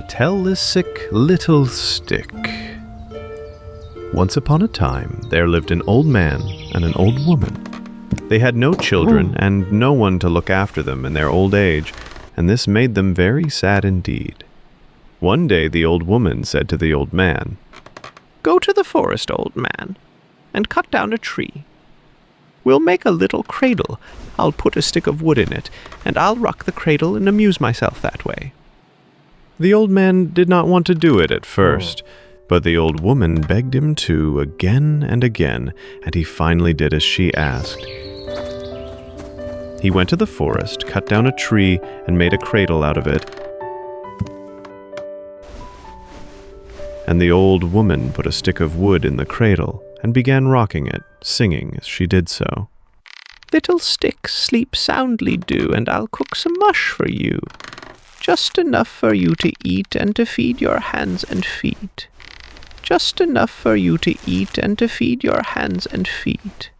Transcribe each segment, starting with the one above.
Telesik, little stick. Once upon a time, there lived an old man and an old woman. They had no children and no one to look after them in their old age, and this made them very sad indeed. One day the old woman said to the old man, "Go to the forest, old man, and cut down a tree. We'll make a little cradle. I'll put a stick of wood in it, and I'll rock the cradle and amuse myself that way." The old man did not want to do it at first, but the old woman begged him to again and again, and he finally did as she asked. He went to the forest, cut down a tree, and made a cradle out of it. And the old woman put a stick of wood in the cradle and began rocking it, singing as she did so. "Little stick, sleep soundly do, and I'll cook some mush for you. Just enough for you to eat and to feed your hands and feet. Just enough for you to eat and to feed your hands and feet."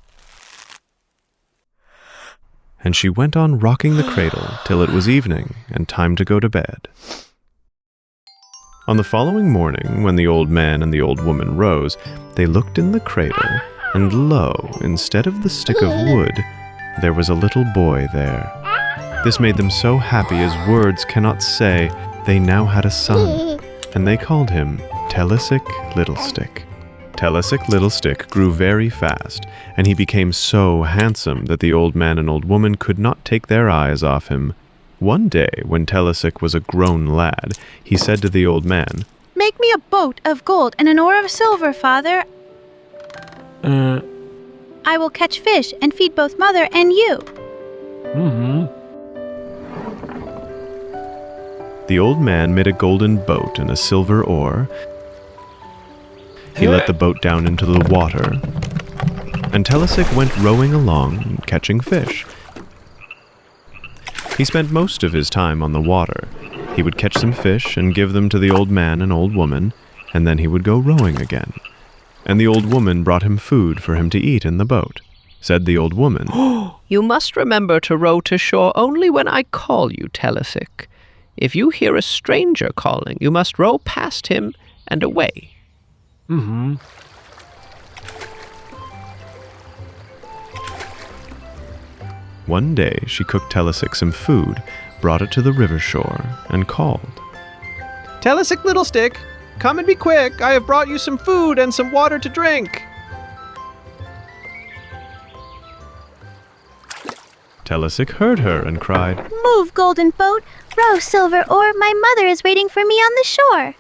And she went on rocking the cradle till it was evening and time to go to bed. On the following morning, when the old man and the old woman rose, they looked in the cradle, and lo, instead of the stick of wood, there was a little boy there. This made them so happy as words cannot say. They now had a son, and they called him Telesik, little stick. Telesik, little stick grew very fast, and he became so handsome that the old man and old woman could not take their eyes off him. One day, when Telesik was a grown lad, he said to the old man, "Make me a boat of gold and an oar of silver, father. I will catch fish and feed both mother and you." The old man made a golden boat and a silver oar. He let the boat down into the water, and Telesik went rowing along, catching fish. He spent most of his time on the water. He would catch some fish and give them to the old man and old woman, and then he would go rowing again. And the old woman brought him food for him to eat in the boat. Said the old woman, "You must remember to row to shore only when I call you, Telesik. If you hear a stranger calling, you must row past him and away." One day she cooked Telesik some food, brought it to the river shore, and called. "Telesik, little stick, come and be quick. I have brought you some food and some water to drink." Telesik heard her and cried, "Move, golden boat, row, silver oar, my mother is waiting for me on the shore."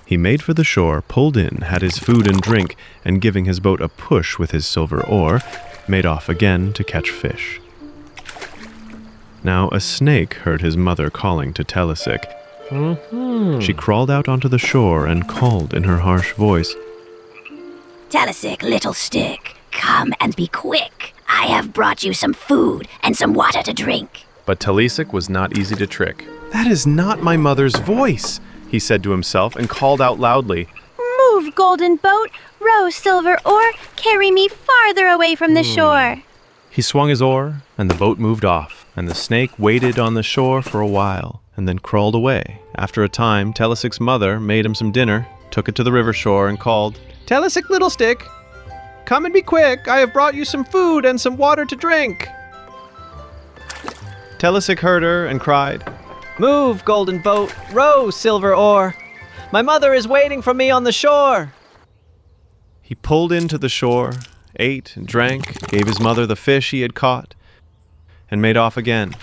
He made for the shore, pulled in, had his food and drink, and giving his boat a push with his silver oar, made off again to catch fish. Now a snake heard his mother calling to Telesik. She crawled out onto the shore and called in her harsh voice, "Telesik, little stick, come and be quick. I have brought you some food and some water to drink." But Telesik was not easy to trick. "That is not my mother's voice," he said to himself, and called out loudly, "Move, golden boat, row, silver oar, carry me farther away from the shore." He swung his oar, and the boat moved off, and the snake waited on the shore for a while, and then crawled away. After a time, Telesik's mother made him some dinner, took it to the river shore, and called, "Telesik, little stick, come and be quick. I have brought you some food and some water to drink." Telesik heard her and cried, "Move, golden boat, row, silver oar. My mother is waiting for me on the shore." He pulled into the shore, ate and drank, gave his mother the fish he had caught, and made off again.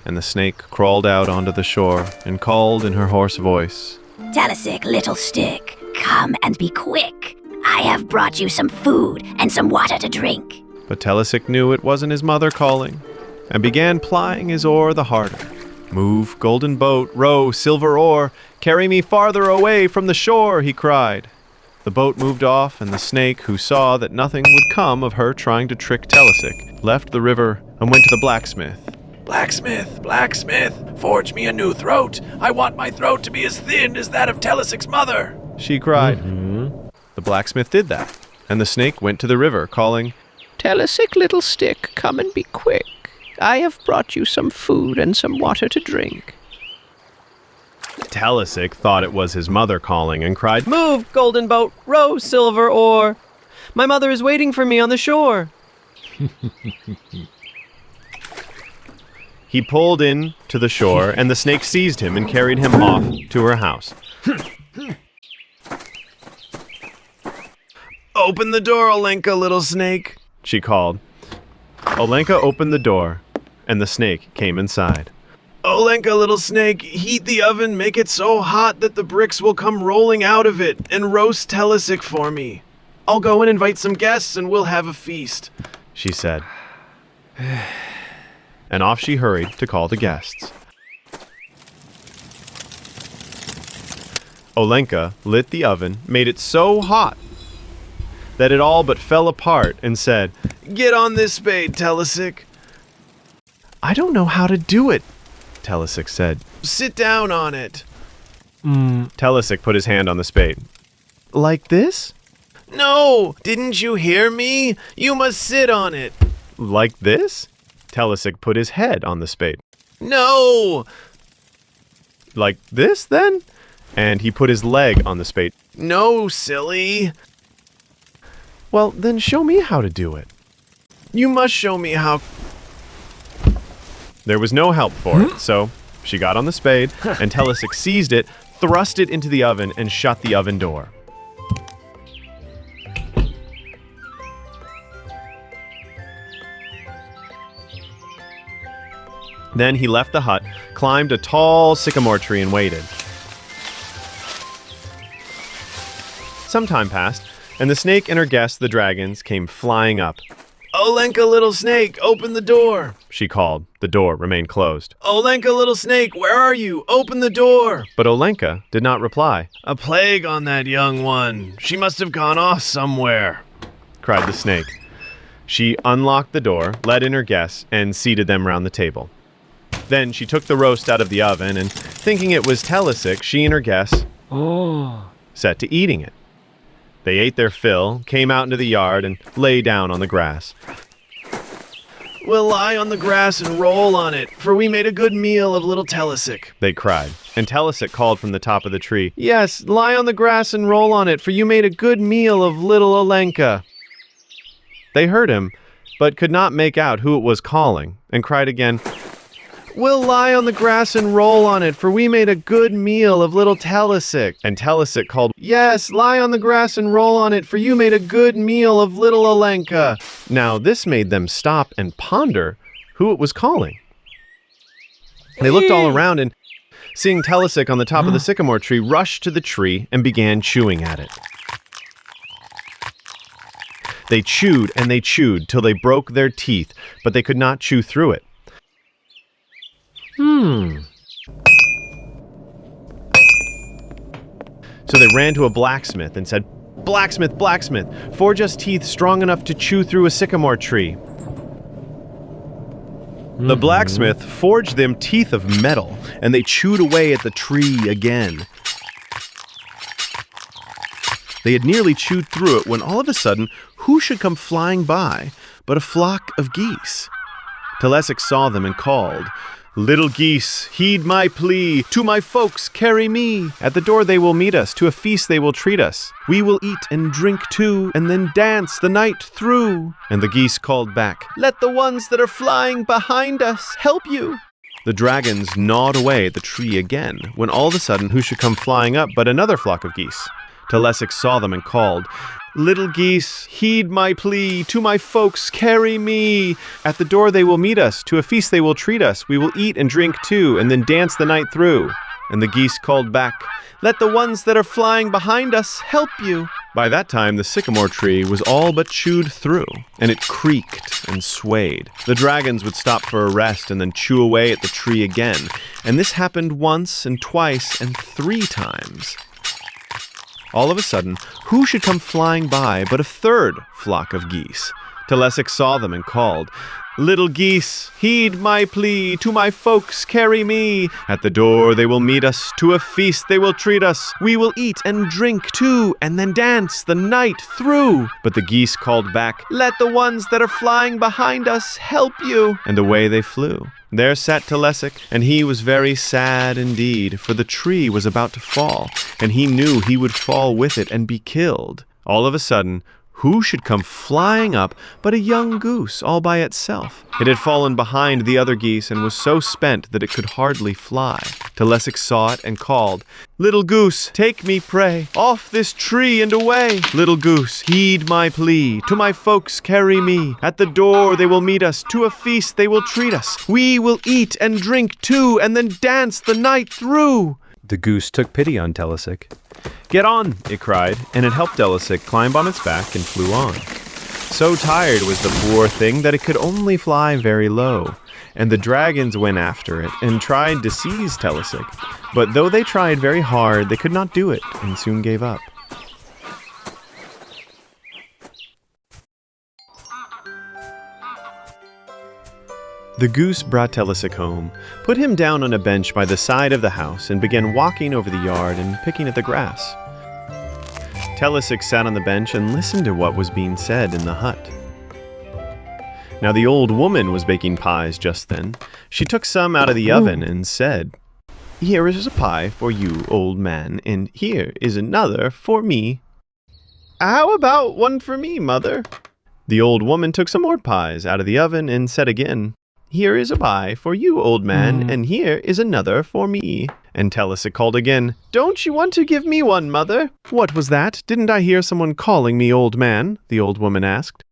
And the snake crawled out onto the shore and called in her hoarse voice, "Telesik, little stick, come and be quick. I have brought you some food and some water to drink." But Telesik knew it wasn't his mother calling, and began plying his oar the harder. "Move, golden boat, row, silver oar, carry me farther away from the shore," he cried. The boat moved off, and the snake, who saw that nothing would come of her trying to trick Telesik, left the river and went to the blacksmith. "Blacksmith, blacksmith, forge me a new throat. I want my throat to be as thin as that of Telesik's mother," she cried. The blacksmith did that, and the snake went to the river, calling, "Telesik, little stick, come and be quick. I have brought you some food and some water to drink. Telesik thought it was his mother calling and cried, Move, golden boat, row, silver oar. My mother is waiting for me on the shore. He pulled in to the shore, and the snake seized him and carried him off to her house. "Open the door, Olenka, little snake," she called. Olenka opened the door, and the snake came inside. "Olenka, little snake, heat the oven, make it so hot that the bricks will come rolling out of it, and roast Telesik for me. I'll go and invite some guests, and we'll have a feast," she said. And off she hurried to call the guests. Olenka lit the oven, made it so hot that it all but fell apart, and said, "Get on this spade, Telesik." "I don't know how to do it," Telesik said. "Sit down on it." Telesik put his hand on the spade. "Like this?" "No, didn't you hear me? You must sit on it." "Like this?" Telesik put his head on the spade. "No." "Like this, then?" And he put his leg on the spade. "No, silly." "Well, then show me how to do it." "You must show me how." There was no help for it, so she got on the spade, and Telesik seized it, thrust it into the oven, and shut the oven door. Then he left the hut, climbed a tall sycamore tree, and waited. Some time passed, and the snake and her guests, the dragons, came flying up. "Olenka, little snake, open the door," she called. The door remained closed. "Olenka, little snake, where are you? Open the door." But Olenka did not reply. "A plague on that young one. She must have gone off somewhere," cried the snake. She unlocked the door, let in her guests, and seated them round the table. Then she took the roast out of the oven, and thinking it was Telesik, she and her guests set to eating it. They ate their fill, came out into the yard, and lay down on the grass. "We'll lie on the grass and roll on it, for we made a good meal of little Telesik," they cried. And Telesik called from the top of the tree, "Yes, lie on the grass and roll on it, for you made a good meal of little Olenka." They heard him, but could not make out who it was calling, and cried again, "We'll lie on the grass and roll on it, for we made a good meal of little Telesik." And Telesik called, "Yes, lie on the grass and roll on it, for you made a good meal of little Olenka." Now this made them stop and ponder who it was calling. They looked all around, and seeing Telesik on the top of the sycamore tree, rushed to the tree and began chewing at it. They chewed and they chewed till they broke their teeth, but they could not chew through it. So they ran to a blacksmith and said, "Blacksmith, blacksmith, forge us teeth strong enough to chew through a sycamore tree." The blacksmith forged them teeth of metal, and they chewed away at the tree again. They had nearly chewed through it when all of a sudden, who should come flying by but a flock of geese? Telesik saw them and called, "Little geese, heed my plea, to my folks carry me. At the door they will meet us, to a feast they will treat us. We will eat and drink too, and then dance the night through." And the geese called back, "Let the ones that are flying behind us help you." The dragons gnawed away at the tree again, when all of a sudden who should come flying up but another flock of geese? Telesik saw them and called, "Little geese, heed my plea, to my folks carry me. At the door they will meet us, to a feast they will treat us. We will eat and drink too, and then dance the night through." And the geese called back, "Let the ones that are flying behind us help you." By that time the sycamore tree was all but chewed through, and it creaked and swayed. The dragons would stop for a rest and then chew away at the tree again, and this happened once and twice and 3 times. All of a sudden, who should come flying by but a third flock of geese? Telesik saw them and called, Little geese, heed my plea, to my folks carry me. At the door they will meet us, to a feast they will treat us. We will eat and drink too, and then dance the night through. But the geese called back, let the ones that are flying behind us help you. And away they flew. There sat Telesik, and he was very sad indeed, for the tree was about to fall, and he knew he would fall with it and be killed. All of a sudden, who should come flying up but a young goose all by itself? It had fallen behind the other geese and was so spent that it could hardly fly. Telesik saw it and called, little goose, take me, pray, off this tree and away. Little goose, heed my plea, to my folks carry me. At the door they will meet us, to a feast they will treat us. We will eat and drink too, and then dance the night through. The goose took pity on Telesik. Get on, it cried, and it helped Telesik climb on its back and flew on. So tired was the poor thing that it could only fly very low, and the dragons went after it and tried to seize Telesik, but though they tried very hard, they could not do it and soon gave up. The goose brought Telesik home, put him down on a bench by the side of the house, and began walking over the yard and picking at the grass. Telesik sat on the bench and listened to what was being said in the hut. Now the old woman was baking pies just then. She took some out of the oven and said, here is a pie for you, old man, and here is another for me. How about one for me, mother? The old woman took some more pies out of the oven and said again, here is a pie for you, old man, and here is another for me. And Telesik called again, don't you want to give me one, mother? What was that? Didn't I hear someone calling me old man? The old woman asked.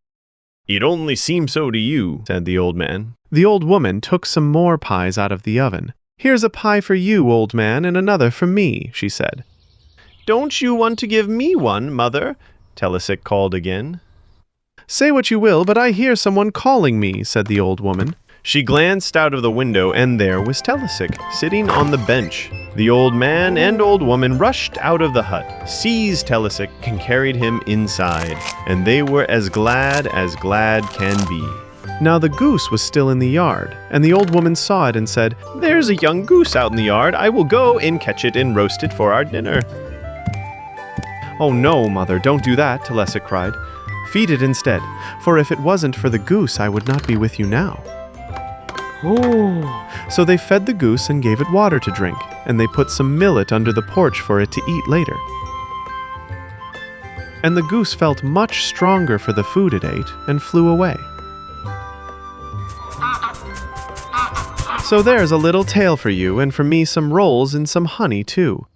It only seems so to you, said the old man. The old woman took some more pies out of the oven. Here's a pie for you, old man, and another for me, she said. Don't you want to give me one, mother? Telesik called again. Say what you will, but I hear someone calling me, said the old woman. She glanced out of the window, and there was Telesik, sitting on the bench. The old man and old woman rushed out of the hut, seized Telesik, and carried him inside, and they were as glad can be. Now the goose was still in the yard, and the old woman saw it and said, there's a young goose out in the yard. I will go and catch it and roast it for our dinner. Oh no, mother, don't do that, Telesik cried. Feed it instead, for if it wasn't for the goose, I would not be with you now. So they fed the goose and gave it water to drink, and they put some millet under the porch for it to eat later. And the goose felt much stronger for the food it ate and flew away. So there's a little tale for you, and for me some rolls and some honey too.